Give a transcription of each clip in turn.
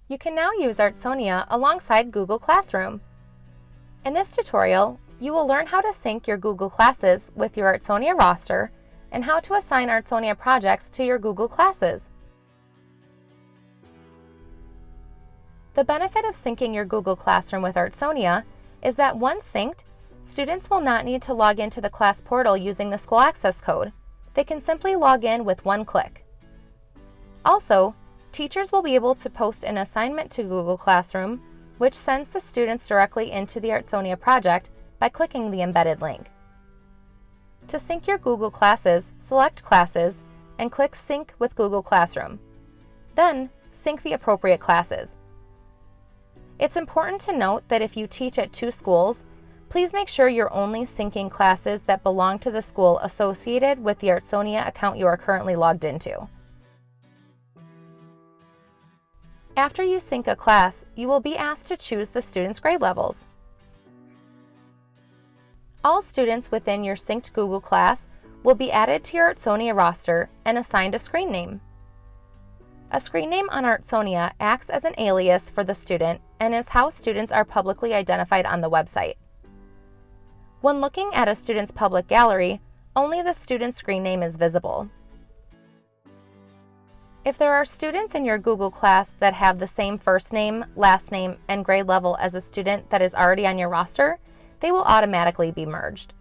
You can now use Artsonia alongside Google Classroom. In this tutorial, you will learn how to sync your Google Classes with your Artsonia roster and how to assign Artsonia projects to your Google Classes. The benefit of syncing your Google Classroom with Artsonia is that once synced, students will not need to log into the class portal using the school access code. They can simply log in with one click. Also, teachers will be able to post an assignment to Google Classroom, which sends the students directly into the Artsonia project by clicking the embedded link. To sync your Google Classes, select Classes and click Sync with Google Classroom. Then, sync the appropriate classes. It's important to note that if you teach at two schools, please make sure you're only syncing classes that belong to the school associated with the Artsonia account you are currently logged into. After you sync a class, you will be asked to choose the students' grade levels. All students within your synced Google class will be added to your Artsonia roster and assigned a screen name. A screen name on Artsonia acts as an alias for the student and is how students are publicly identified on the website. When looking at a student's public gallery, only the student's screen name is visible. If there are students in your Google class that have the same first name, last name, and grade level as a student that is already on your roster, they will automatically be merged.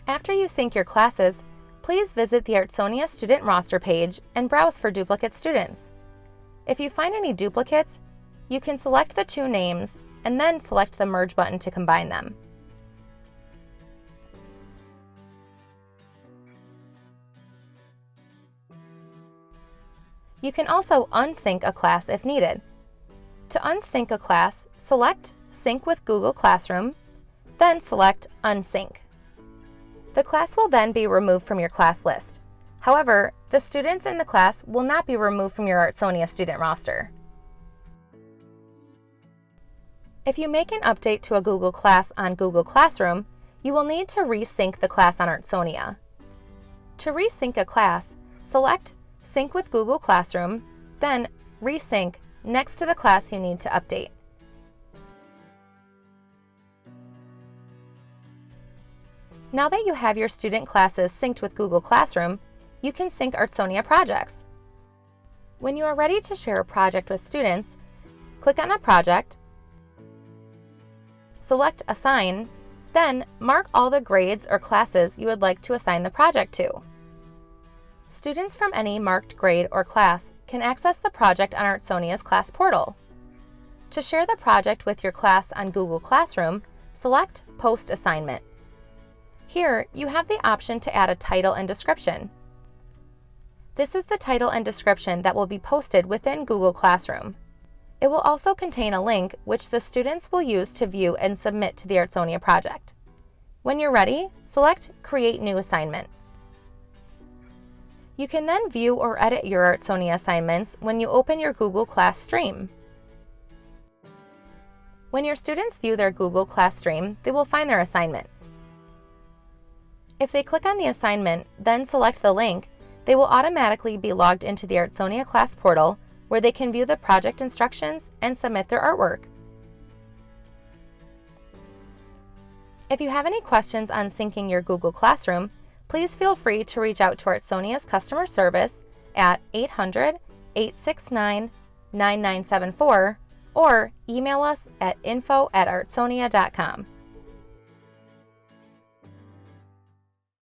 After you sync your classes, please visit the Artsonia student roster page and browse for duplicate students. If you find any duplicates, you can select the two names and then select the Merge button to combine them. You can also unsync a class if needed. To unsync a class, select Sync with Google Classroom, then select Unsync. The class will then be removed from your class list. However, the students in the class will not be removed from your Artsonia student roster. If you make an update to a Google class on Google Classroom, you will need to resync the class on Artsonia. To resync a class, select Sync with Google Classroom, then Resync next to the class you need to update. Now that you have your student classes synced with Google Classroom, you can sync Artsonia projects. When you are ready to share a project with students, click on a project, select Assign, then mark all the grades or classes you would like to assign the project to. Students from any marked grade or class can access the project on Artsonia's class portal. To share the project with your class on Google Classroom, select Post Assignment. Here, you have the option to add a title and description. This is the title and description that will be posted within Google Classroom. It will also contain a link which the students will use to view and submit to the Artsonia project. When you're ready, select Create New Assignment. You can then view or edit your Artsonia assignments when you open your Google Class stream. When your students view their Google Class stream, they will find their assignment. If they click on the assignment, then select the link, they will automatically be logged into the Artsonia class portal where they can view the project instructions and submit their artwork. If you have any questions on syncing your Google Classroom, please feel free to reach out to Artsonia's customer service at 800-869-9974 or email us at info@artsonia.com.